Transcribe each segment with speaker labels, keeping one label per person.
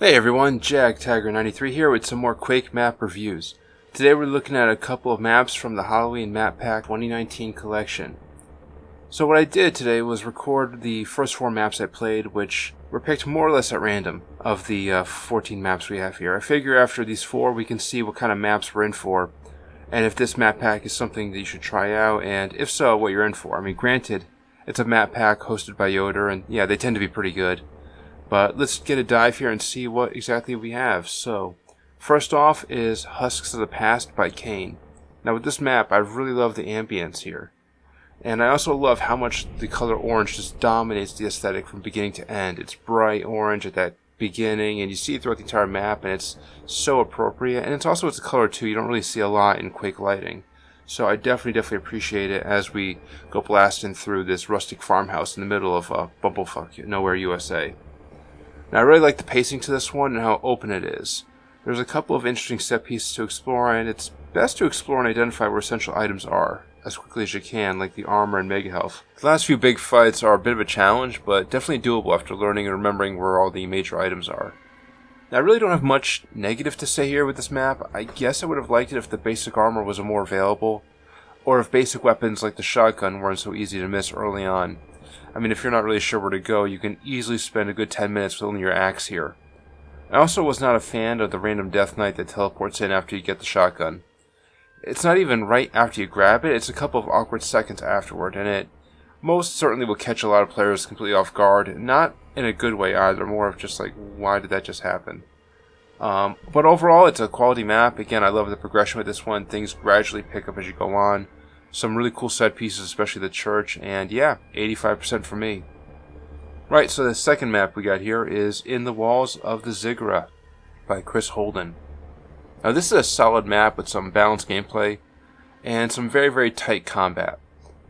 Speaker 1: Hey everyone, Jag Taggart 93 here with some more Quake map reviews. Today we're looking at a couple of maps from the Halloween Map Pack 2019 collection. So what I did today was record the first 4 maps I played, which were picked more or less at random of the 14 maps we have here. I figure after these 4 we can see what kind of maps we're in for, and if this map pack is something that you should try out, and if so, what you're in for. I mean, granted, it's a map pack hosted by Yoder, and yeah, they tend to be pretty good. But let's get a dive here and see what exactly we have. So, first off is Husks of the Past by Kane. Now with this map, I really love the ambience here. And I also love how much the color orange just dominates the aesthetic from beginning to end. It's bright orange at that beginning, and you see it throughout the entire map, and it's so appropriate. And it's a color too you don't really see a lot in Quake lighting. So I definitely appreciate it as we go blasting through this rustic farmhouse in the middle of Bumblefuck Nowhere, USA. Now I really like the pacing to this one and how open it is. There's a couple of interesting set pieces to explore, and it's best to explore and identify where essential items are as quickly as you can, like the armor and mega health. The last few big fights are a bit of a challenge, but definitely doable after learning and remembering where all the major items are. Now I really don't have much negative to say here with this map. I guess I would have liked it if the basic armor was more available, or if basic weapons like the shotgun weren't so easy to miss early on. I mean, if you're not really sure where to go, you can easily spend a good 10 minutes with only your axe here. I also was not a fan of the random death knight that teleports in after you get the shotgun. It's not even right after you grab it, it's a couple of awkward seconds afterward, and it most certainly will catch a lot of players completely off guard. Not in a good way either, more of just like, why did that just happen? But overall, it's a quality map. Again, I love the progression with this one. Things gradually pick up as you go on. Some really cool set pieces, especially the church, and yeah, 85% for me. Right, so the second map we got here is In the Walls of the Ziggurat by Chris Holden. Now this is a solid map with some balanced gameplay and some very tight combat.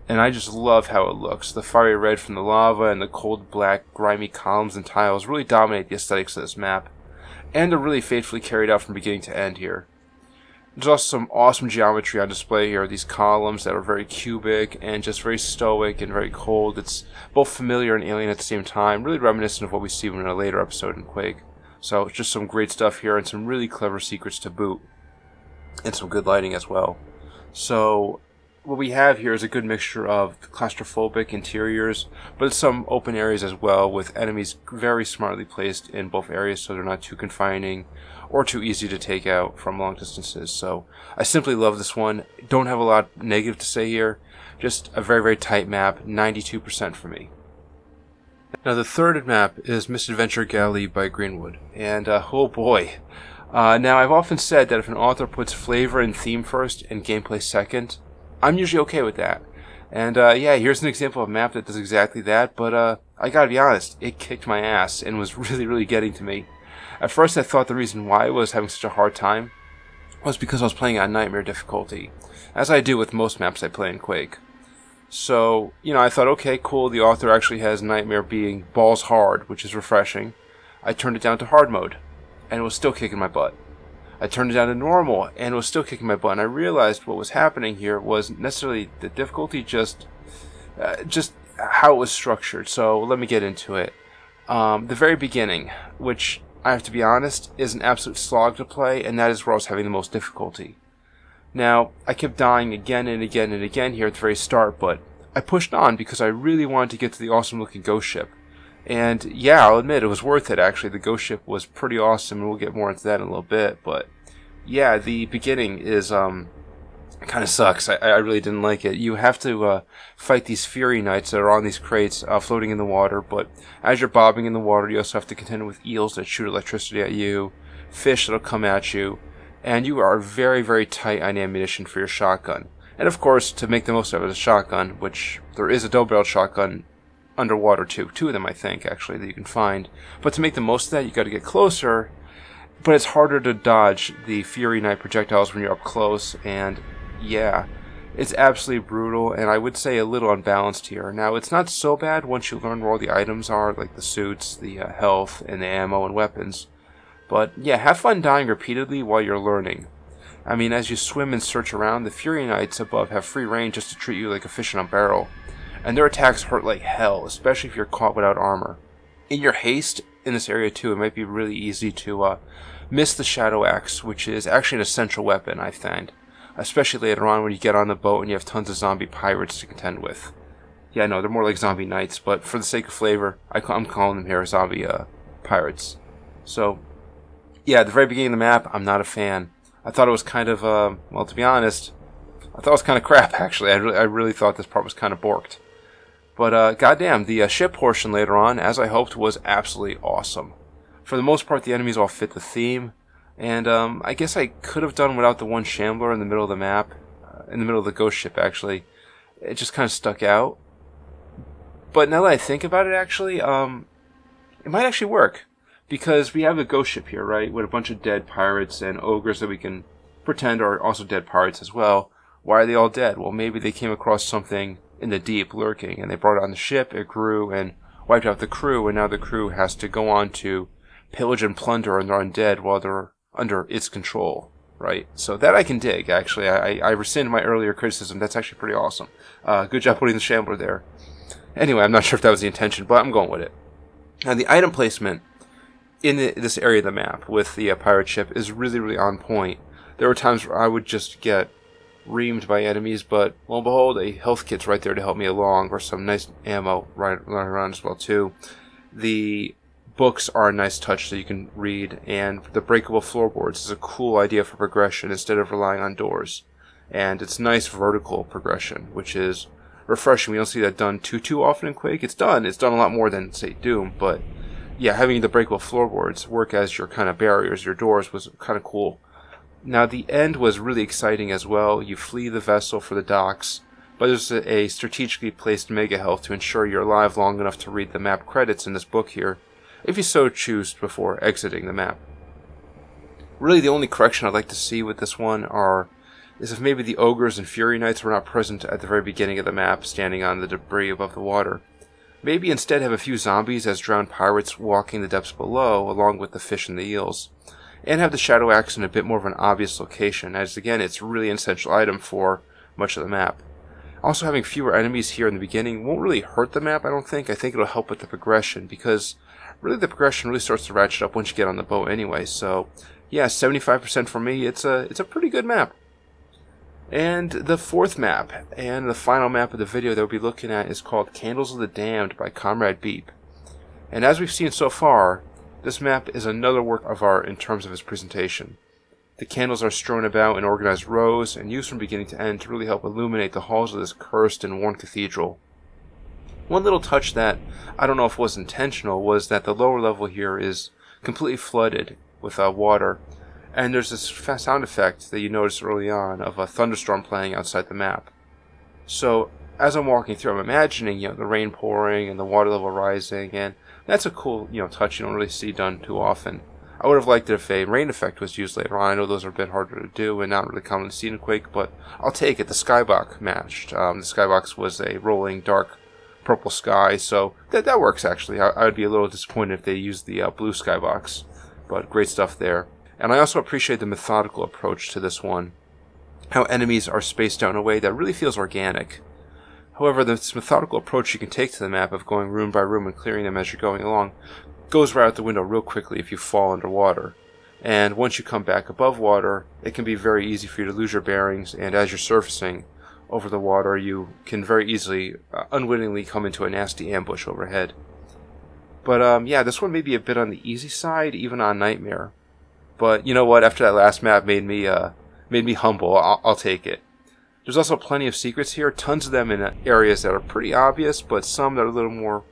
Speaker 1: And I just love how it looks. The fiery red from the lava and the cold black grimy columns and tiles really dominate the aesthetics of this map, and are really faithfully carried out from beginning to end here. There's also some awesome geometry on display here. These columns that are very cubic and just very stoic and very cold. It's both familiar and alien at the same time, really reminiscent of what we see in a later episode in Quake. So it's just some great stuff here and some really clever secrets to boot. And some good lighting as well. So what we have here is a good mixture of claustrophobic interiors, but some open areas as well, with enemies very smartly placed in both areas so they're not too confining or too easy to take out from long distances. So I simply love this one. Don't have a lot negative to say here. Just a very tight map, 92% for me. Now the third map is Misadventure Galley by Greenwood, and oh boy. Now I've often said that if an author puts flavor and theme first and gameplay second, I'm usually okay with that. And yeah, here's an example of a map that does exactly that, but I gotta be honest, it kicked my ass and was really getting to me. At first I thought the reason why I was having such a hard time was because I was playing on Nightmare difficulty, as I do with most maps I play in Quake. So, you know, I thought, okay, cool, the author actually has Nightmare being balls hard, which is refreshing. I turned it down to hard mode, and it was still kicking my butt. I turned it down to normal, and it was still kicking my butt, and I realized what was happening here wasn't necessarily the difficulty, just how it was structured. So let me get into it. The very beginning, which I have to be honest, is an absolute slog to play, and that is where I was having the most difficulty. Now, I kept dying again and again here at the very start, but I pushed on because I really wanted to get to the awesome looking ghost ship. And yeah, I'll admit, it was worth it actually. The ghost ship was pretty awesome, and we'll get more into that in a little bit, but yeah, the beginning is, kind of sucks. I really didn't like it. You have to fight these Fury Knights that are on these crates floating in the water, but as you're bobbing in the water, you also have to contend with eels that shoot electricity at you, fish that'll come at you, and you are very tight on ammunition for your shotgun. And of course, to make the most of it, a shotgun, which there is a double-barreled shotgun underwater too. 2 of them, I think, actually, that you can find. But to make the most of that, you got to get closer, but it's harder to dodge the Fury Knight projectiles when you're up close, and yeah, it's absolutely brutal, and I would say a little unbalanced here. Now, it's not so bad once you learn where all the items are, like the suits, the health, and the ammo and weapons. But yeah, have fun dying repeatedly while you're learning. I mean, as you swim and search around, the Fury Knights above have free reign just to treat you like a fish in a barrel. And their attacks hurt like hell, especially if you're caught without armor. In your haste, in this area too, it might be really easy to miss the Shadow Axe, which is actually an essential weapon, I find. Especially later on when you get on the boat and you have tons of zombie pirates to contend with. Yeah, no, they're more like zombie knights, but for the sake of flavor, I'm calling them here zombie pirates. So, yeah, at the very beginning of the map, I'm not a fan. I thought it was kind of, well, to be honest, I thought it was kind of crap, actually. I really thought this part was kind of borked. But, goddamn, the ship portion later on, as I hoped, was absolutely awesome. For the most part, the enemies all fit the theme. And I guess I could have done without the one shambler in the middle of the map. In the middle of the ghost ship, actually. It just kind of stuck out. But now that I think about it, actually, it might actually work. Because we have a ghost ship here, right? With a bunch of dead pirates and ogres that we can pretend are also dead pirates as well. Why are they all dead? Well, maybe they came across something in the deep lurking. And they brought it on the ship, it grew, and wiped out the crew. And now the crew has to go on to pillage and plunder and they're undead while they're under its control, right? So that I can dig, actually. I rescind my earlier criticism. That's actually pretty awesome. Good job putting the shambler there. Anyway, I'm not sure if that was the intention, but I'm going with it. Now, the item placement in this area of the map with the pirate ship is really, really on point. There were times where I would just get reamed by enemies, but lo and behold, a health kit's right there to help me along, or some nice ammo right around as well, too. The books are a nice touch that you can read, and the breakable floorboards is a cool idea for progression instead of relying on doors. And it's nice vertical progression, which is refreshing. We don't see that done too often in Quake. It's done a lot more than, say, Doom, but yeah, having the breakable floorboards work as your kind of barriers, your doors, was kind of cool. Now, the end was really exciting as well. You flee the vessel for the docks, but there's a strategically placed mega health to ensure you're alive long enough to read the map credits in this book here, if you so choose before exiting the map. Really, the only correction I'd like to see with this one is if maybe the ogres and fury knights were not present at the very beginning of the map, standing on the debris above the water. Maybe instead have a few zombies as drowned pirates walking the depths below, along with the fish and the eels. And have the Shadow Axe in a bit more of an obvious location, as again, it's really an essential item for much of the map. Also, having fewer enemies here in the beginning won't really hurt the map, I don't think. I think it'll help with the progression, because really the progression really starts to ratchet up once you get on the boat anyway. So, yeah, 75% for me. It's a pretty good map. And the fourth map, and the final map of the video that we'll be looking at, is called Candles of the Damned by Comrade Beep. And as we've seen so far, this map is another work of art in terms of its presentation. The candles are strewn about in organized rows and used from beginning to end to really help illuminate the halls of this cursed and worn cathedral. One little touch that I don't know if was intentional was that the lower level here is completely flooded with water, and there's this sound effect that you notice early on of a thunderstorm playing outside the map. So as I'm walking through, I'm imagining the rain pouring and the water level rising, and that's a cool touch you don't really see done too often. I would have liked it if a rain effect was used later on. I know those are a bit harder to do and not really commonly seen in Quake, but I'll take it. The skybox matched. The skybox was a rolling dark purple sky, so that works actually. I would be a little disappointed if they used the blue skybox, but great stuff there. And I also appreciate the methodical approach to this one. How enemies are spaced out in a way that really feels organic. However, this methodical approach you can take to the map of going room by room and clearing them as you're going along goes right out the window real quickly if you fall underwater. And once you come back above water, it can be very easy for you to lose your bearings, and as you're surfacing over the water, you can very easily, unwittingly come into a nasty ambush overhead. But yeah, this one may be a bit on the easy side, even on Nightmare. But you know what? After that last map made me humble. I'll take it. There's also plenty of secrets here, tons of them in areas that are pretty obvious, but some that are a little more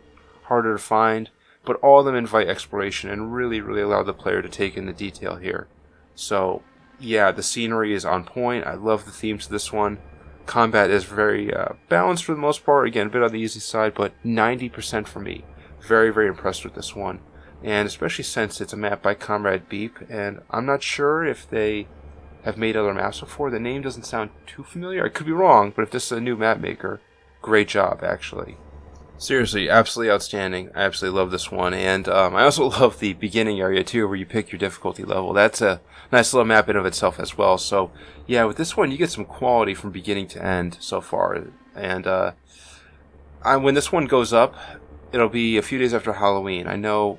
Speaker 1: harder to find. But all of them invite exploration and really, really allow the player to take in the detail here. So, yeah, the scenery is on point. I love the themes of this one. Combat is very balanced for the most part. Again, a bit on the easy side, but 90% for me. Very, very impressed with this one. And especially since it's a map by Comrade Beep, and I'm not sure if they have made other maps before. The name doesn't sound too familiar. I could be wrong, but if this is a new map maker, great job, actually. Seriously, absolutely outstanding. I absolutely love this one. And I also love the beginning area, too, where you pick your difficulty level. That's a nice little map in of itself as well. So, yeah, with this one, you get some quality from beginning to end so far. And when this one goes up, it'll be a few days after Halloween. I know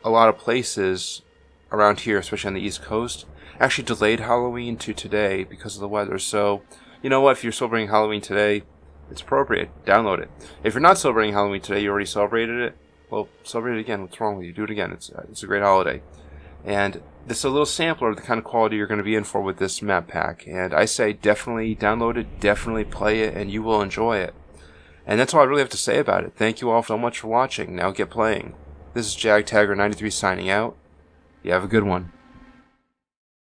Speaker 1: a lot of places around here, especially on the East Coast, actually delayed Halloween to today because of the weather. So, you know what? If you're celebrating Halloween today, it's appropriate. Download it. If you're not celebrating Halloween today, you already celebrated it, well, celebrate it again. What's wrong with you? Do it again. It's a great holiday. And this is a little sampler of the kind of quality you're going to be in for with this map pack. And I say definitely download it, definitely play it, and you will enjoy it. And that's all I really have to say about it. Thank you all so much for watching. Now get playing. This is Jag Taggart 93 signing out. You have a good one.